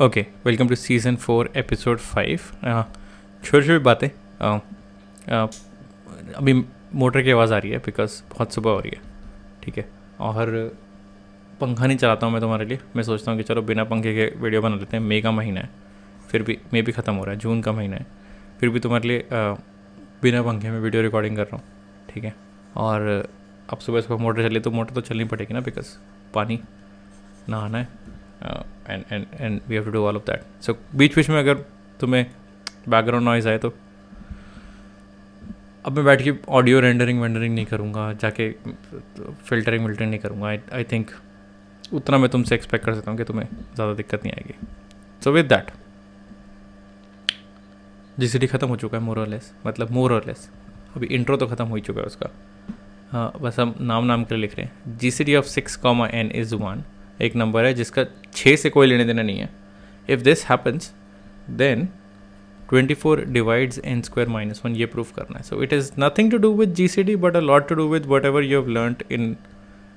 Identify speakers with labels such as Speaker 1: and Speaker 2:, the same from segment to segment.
Speaker 1: Okay, welcome to season 4 episode 5। छोटी छोटी बातें। अभी मोटर की आवाज़ आ रही है बिकॉज बहुत सुबह हो रही है, ठीक है। और पंखा नहीं चलाता हूँ मैं तुम्हारे लिए। मैं सोचता हूँ कि चलो बिना पंखे के वीडियो बना लेते हैं। मई का महीना है, फिर भी मई भी ख़त्म हो रहा है, जून का महीना है, फिर भी तुम्हारे लिए बिना पंखे में वीडियो रिकॉर्डिंग कर रहा हूँ, ठीक है। और अब सुबह सुबह मोटर चली तो मोटर तो चलनी पड़ेगी ना, बिकॉज पानी नहाना है and we have to do all of that. So बीच बीच में अगर तुम्हें बैकग्राउंड नॉइज़ आए तो अब मैं बैठ के ऑडियो रेंडरिंग नहीं करूँगा, जाके फिल्टरिंग नहीं करूँगा। आई थिंक उतना मैं तुमसे एक्सपेक्ट कर सकता हूँ कि तुम्हें ज़्यादा दिक्कत नहीं आएगी। सो विद दैट GCD ख़त्म हो चुका है मोर और लेस, मतलब मोर और लेस। अभी इंट्रो तो ख़त्म हो ही चुका है उसका। हाँ, बस हम नाम के लिए लिख रहे हैं। GCD of 6, n is 1। एक नंबर है जिसका 6 से कोई लेने देना नहीं है। If this happens then 24 divides n² -1, ये प्रूफ करना है। So it is nothing to do with GCD but a lot to do with whatever you have learned in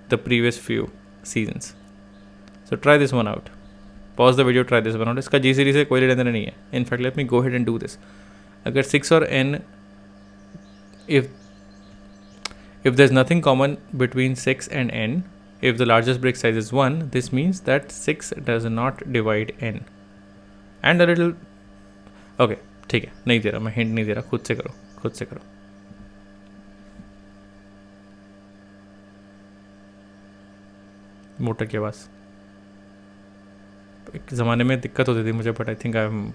Speaker 1: the previous few seasons. So try this one out, pause the video, try this one out. इसका GCD से कोई लेने देना नहीं है। In fact let me go ahead and do this. अगर 6 और n, if there's nothing common between 6 and n, if the largest brick size is 1, this means that 6 does not divide n. And a little okay, ठीक है, नहीं दे रहा मैं, hint नहीं दे रहा, खुद से करो। मोटर की आवाज़ एक ज़माने में दिक्कत होती थी मुझे, but I think I am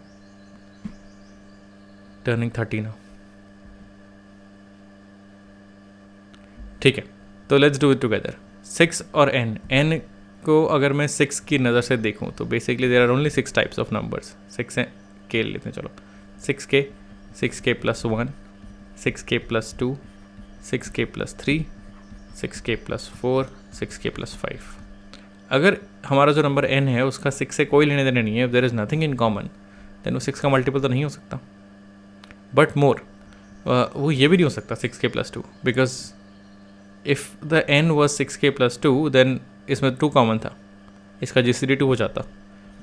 Speaker 1: turning 30 now. ठीक है, तो लेट्स डू इट टुगेदर। 6 और n को अगर मैं 6 की नज़र से देखूं तो basically there are only 6 types of numbers. 6 के लेते हैं, चलो 6k, 6k + 1, 6k + 2, 6k + 3, 6k + 4, 6k + 5। अगर हमारा जो नंबर n है उसका 6 से कोई लेने देने नहीं है, if there is nothing in common, then वो 6 का मल्टीपल तो नहीं हो सकता। बट मोर वो ये भी नहीं हो सकता 6k + 2, because if the n was 6k + 2 then इसमें 2 कॉमन था, इसका GCD 2 हो जाता।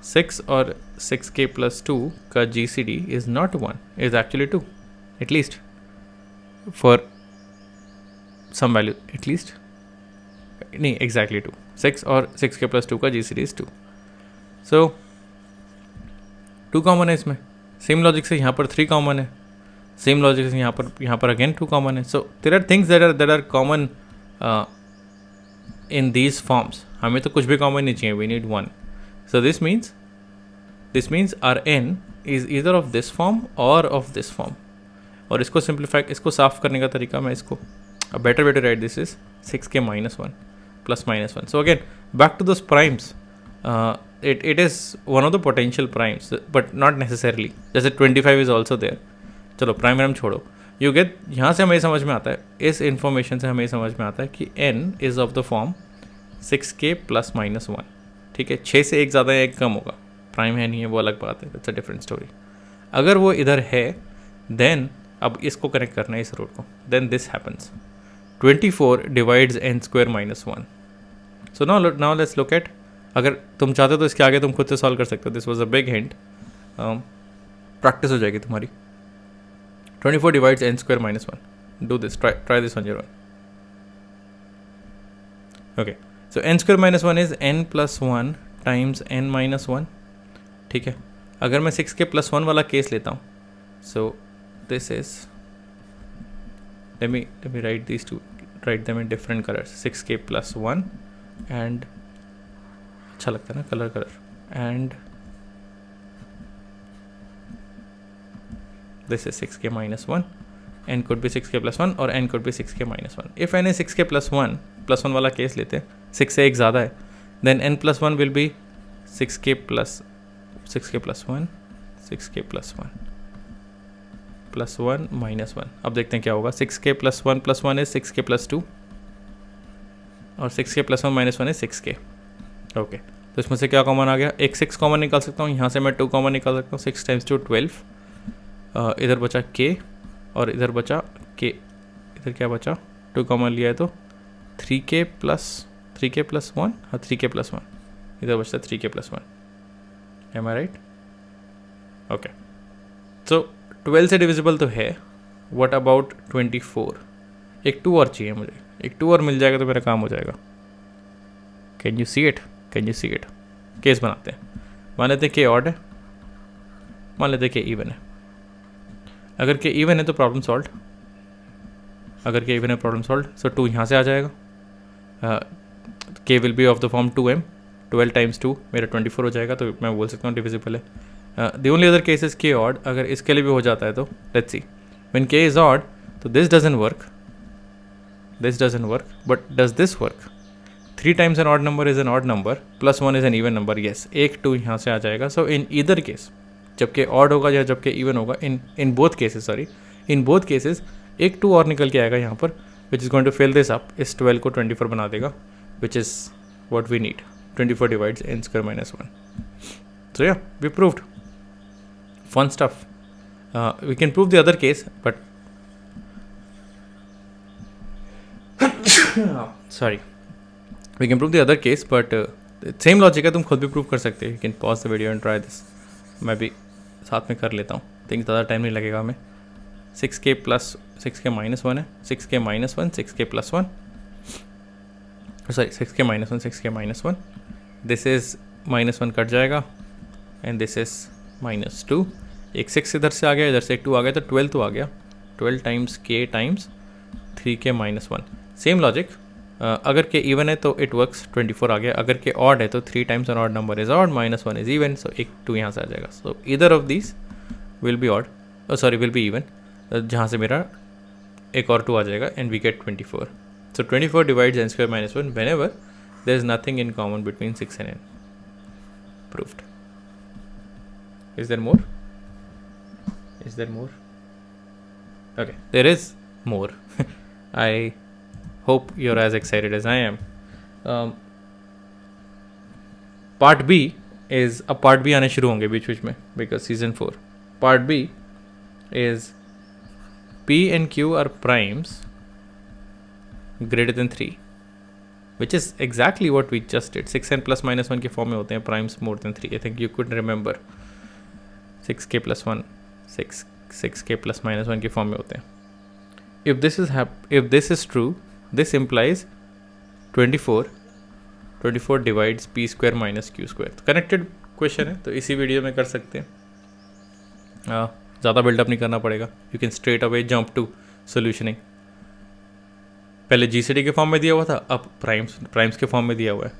Speaker 1: 6 और 6k + 2 का GCD is not 1, is actually 2, at least for some value, at least नहीं एग्जैक्टली 2। 6 और 6k + 2 का GCD इज़ 2। सो 2 कॉमन है इसमें। सेम लॉजिक से यहाँ पर 3 कॉमन है, सेम लॉजिक से यहाँ पर अगेन 2 कॉमन है। So there are things that are common in these forms. हमें तो कुछ भी कॉमन नहीं चाहिए, we need 1। So this means our n is either of this form और ऑफ दिस फॉर्म। और इसको सिंप्लीफाई, इसको साफ करने का तरीका मैं इसको better way to write this is 6k - 1 + -1। So again back to those primes, it is one of the potential primes but not necessarily, जैसे 25 इज ऑल्सो देयर। चलो प्राइम हम छोड़ो, यू गेट, यहाँ से हमें समझ में आता है, इस इन्फॉर्मेशन से हमें समझ में आता है कि n is of the form 6k + -1, ठीक है। 6 से एक ज़्यादा या एक कम होगा, प्राइम है नहीं है वो अलग बात है, इट्स अ डिफरेंट स्टोरी। अगर वो इधर है देन अब इसको कनेक्ट करना है इस रूट को, then this happens 24 divides n² - 1। So now let's look at, अगर तुम चाहते हो तो इसके आगे तुम खुद से सॉल्व कर सकते हो। This was a big hint, practice हो जाएगी तुम्हारी। 24 divides n² - 1। Do this, try this on your own. Okay, so n² - 1 is n + 1 times n - 1, ठीक है। अगर मैं 6k + 1 वाला केस लेता हूँ, सो this is, let me write these two, write them in different colors, 6k + 1 and अच्छा लगता है ना colour, and this is 6k - 1, n could be 6k + 1 और n could be 6k - 1। if n is 6k + 1 वाला case लेते हैं, 6 से एक ज़्यादा है, then n + 1 will be 6k + 1, 6k + 1 + 1 - 1। अब देखते हैं क्या होगा। 6k + 1 + 1 is 6k + 2 और 6k + 1 - 1 is 6k। ओके, तो इसमें से क्या कॉमन आ गया, एक 6 कॉमन निकाल सकता हूँ, यहाँ से मैं 2 कॉमन निकाल सकता हूँ। 6 × 2 12, इधर बचा k और इधर बचा k, इधर क्या बचा, 2 कॉमन लिया है तो 3k + 1, हाँ 3k + 1, इधर बचता है 3k + 1। एम आई राइट? ओके, सो 12 से डिविजिबल तो है. What about 24? एक 2 और चाहिए मुझे. एक 2 और मिल जाएगा तो मेरा काम हो जाएगा. Can you see it? Can you see it? Case बनाते हैं. मान लेते हैं के ऑड है, मान लेते हैं के इवन है. अगर के इवन है तो प्रॉब्लम सॉल्व. अगर के इवन है प्रॉब्लम सॉल्व. सो 2 यहाँ से आ जाएगा. के will be of the form 2m. 12 times 2 मेरा 24 हो जाएगा, तो मैं बोल सकता हूँ डिविजिबल है. The only other case is K odd. अगर इसके लिए भी हो जाता है तो let's see. When K is odd तो this doesn't work, this doesn't work, but does this work? 3 times an odd number is an odd number, +1 is an even number. Yes, एक 2 यहाँ से आ जाएगा. सो इन ईदर केस, जबकि odd होगा या जबकि इवन होगा, in both cases, sorry, in both cases एक 2 और निकल के आएगा यहाँ पर, which is going to fill this up. इस 12 को 24 बना देगा, which is what we need. 24 divides n square minus 1. So yeah, we proved. Fun stuff. We can prove the other case, but sorry, we can prove the other case, but same logic है, तुम खुद भी prove कर सकते हो. You can pause the video and try this. मैं भी साथ में कर लेता हूँ, थिंक ज़्यादा टाइम नहीं लगेगा हमें. 6k plus 6k minus 1 है, 6k minus 1, 6k plus 1, sorry 6k minus 1, 6k minus 1. This is -1 cut जाएगा, एंड दिस इज़ -2. एक 6 इधर से आ गया, इधर से एक 2 आ गया, तो 12 तो आ गया. 12 times k times 3k minus 1. Same logic. अगर के इवन है तो इट वर्क्स, 24 आ गया. अगर के ऑड है तो 3 times an odd number is odd, -1 is even, so एक 2 यहाँ से आ जाएगा. So either of these will be odd, sorry will be even, जहाँ से मेरा एक और 2 आ जाएगा, and we get 24. So 24 divides n square minus 1 whenever there is nothing in common between 6 and n. Proved. Is there more? Is there more? Okay, there is more. I hope you're as excited as I am. Part B is a part B आने शुरू होंगे बीच बीच में, because season 4. Part B is P and Q are primes greater than 3. Which is exactly what we just did. 6n plus minus 1 के form में होते हैं primes more than 3. I think you could remember 6k plus 1, 6k plus minus 1 के form में होते हैं. If this is true, this implies 24 divides p square minus q square. Connected question है, तो इसी वीडियो में कर सकते हैं. ज़्यादा बिल्डअप नहीं करना पड़ेगा. You can straight away jump to solutioning. पहले GCD के फॉर्म में दिया हुआ था, अब प्राइम्स के फॉर्म में दिया हुआ है.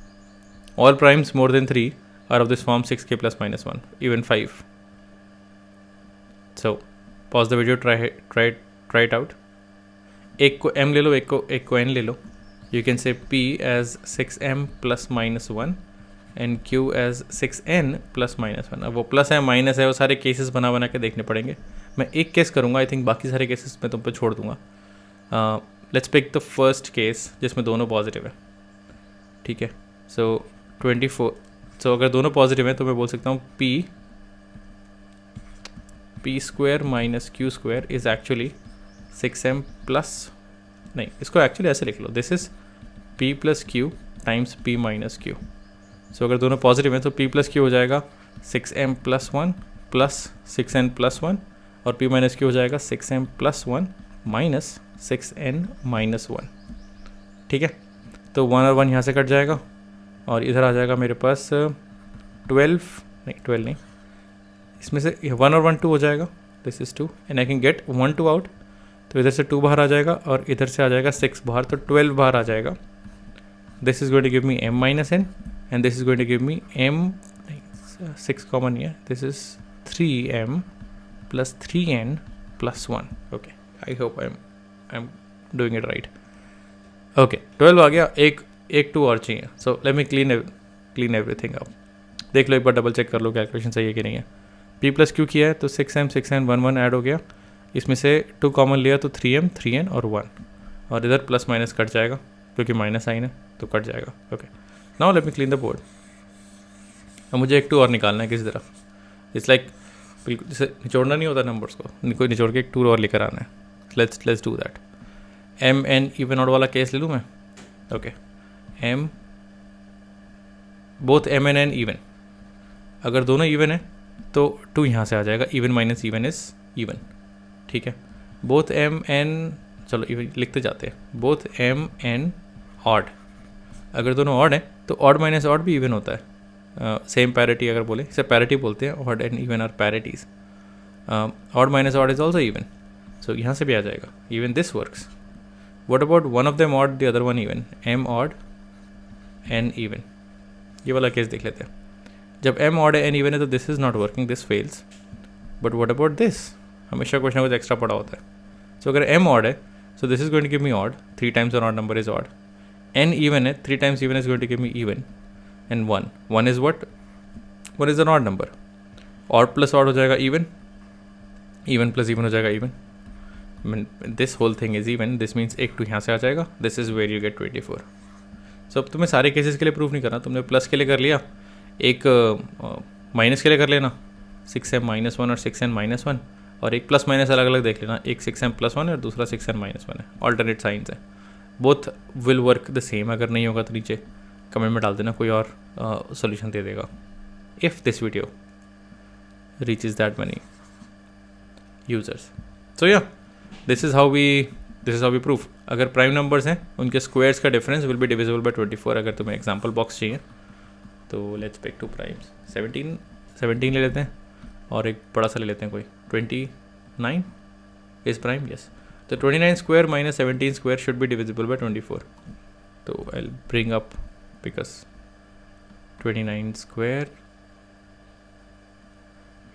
Speaker 1: All primes more than 3 are of this form 6k plus minus 1, even 5. So pause the video, try it out. एक को m ले लो, एक को n ले लो. You can say p as 6m plus minus 1 and q as 6n plus minus 1. अब वो plus है minus है, वो सारे केसेस बना के देखने पड़ेंगे. मैं एक केस करूँगा, आई थिंक बाकी सारे केसेस मैं तुम पे छोड़ दूँगा. Let's pick the first case जिसमें दोनों पॉजिटिव है. ठीक है, सो 24. सो अगर दोनों पॉजिटिव हैं तो मैं बोल सकता हूँ p square minus q square is actually 6m plus, नहीं इसको एक्चुअली ऐसे लिख लो, this is p plus q times p minus q. So अगर दोनों पॉजिटिव हैं तो p प्लस क्यू हो जाएगा 6m plus 1 plus 6n plus 1, और p माइनस क्यू हो जाएगा 6m plus 1 minus 6n minus 1. ठीक है, तो 1 और 1 यहाँ से कट जाएगा, और इधर आ जाएगा मेरे पास 12 नहीं, इसमें से 1 और 1 2 हो जाएगा. This is 2 and I can get 1 2 out. तो इधर से 2 बाहर आ जाएगा, और इधर से आ जाएगा 6 बाहर, तो 12 बाहर आ जाएगा. This is going to give me m minus n, and this is going to give me m, 6 common है, this is 3m plus 3n plus 1. Okay, I hope I am doing it right. Okay, 12 आ गया, एक 2 और चाहिए. So let me clean everything up. देख लो एक बार, double check कर लो कैलकुलेशन सही है कि नहीं है. p प्लस क्यू किया है तो 6m 1 1 ऐड हो गया, इसमें से 2 कॉमन लिया तो 3m 3n और 1, और इधर प्लस माइनस कट जाएगा क्योंकि माइनस साइन है तो कट जाएगा. Okay, now let me clean the board. अब मुझे एक 2 और निकालना है किसी तरह. इट्स लाइक बिल्कुल जैसे निचोड़ना नहीं होता नंबर्स को, कोई निचोड़ के एक 2 और लेकर आना है. Let's do that. m n even odd वाला केस ले लूँ मैं. Okay, m both m and n even, अगर दोनों इवन है तो 2 यहाँ से आ जाएगा, even minus even is even, ठीक है। बोथ एम एन, चलो इवन लिखते जाते हैं, बोथ एम एन ऑड, अगर दोनों ऑड हैं तो ऑड माइनस ऑड भी इवन होता है, सेम पैरिटी अगर बोले, इसे पैरिटी बोलते हैं, odd and even are parities, odd minus odd is also even, so यहाँ से भी आ जाएगा, even this works. What about one of them odd the other one even, m odd N even, ये वाला केस देख लेते हैं। जब एम ऑड है एन इवन है तो this is not working, this fails, but what about this, हमेशा कुछ ना कुछ एक्स्ट्रा पड़ा होता है। सो अगर एम ऑड है so this is going to give me odd, 3 times on odd number is odd, N even है, 3 times even is going to give me even, and one is what, one is an odd number, odd plus odd हो जाएगा even, even plus even हो जाएगा even, this whole thing is even, this means एक 2 यहाँ से आ जाएगा, this is where you gate 24। सो अब तुम्हें सारे केसेस के लिए प्रूफ नहीं करना, तुमने प्लस के लिए कर लिया, एक माइनस के लिए कर लेना, 6m-1 और 6n-1, और एक प्लस माइनस अलग अलग देख लेना, एक 6m+1 है और दूसरा 6n-1 है, ऑल्टरनेट साइंस है, both will work the same. अगर नहीं होगा तो नीचे कमेंट में डाल देना, कोई और सोल्यूशन दे देगा। If this video reaches that many users, so या this is how we proof. अगर प्राइम नंबर्स हैं उनके स्क्वायर्स का difference will be divisible by 24। अगर तुम्हें एग्जाम्पल बॉक्स चाहिए तो लेट्स पिक 2 प्राइम्स, 17 ले लेते हैं और एक बड़ा सा ले लेते हैं कोई, 29 इज प्राइम, यस। तो 29 square minus 17 square should be divisible by 24। तो I will bring up, because 29 square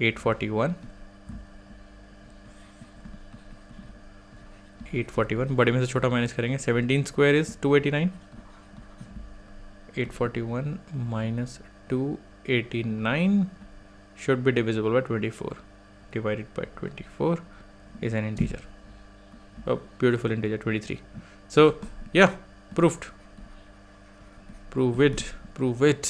Speaker 1: 841, 841 बड़े में से छोटा माइनस करेंगे, 17 square is 289, 841 minus 289 should be divisible by 24, divided by 24 is an integer, a beautiful integer 23. So yeah, prove it.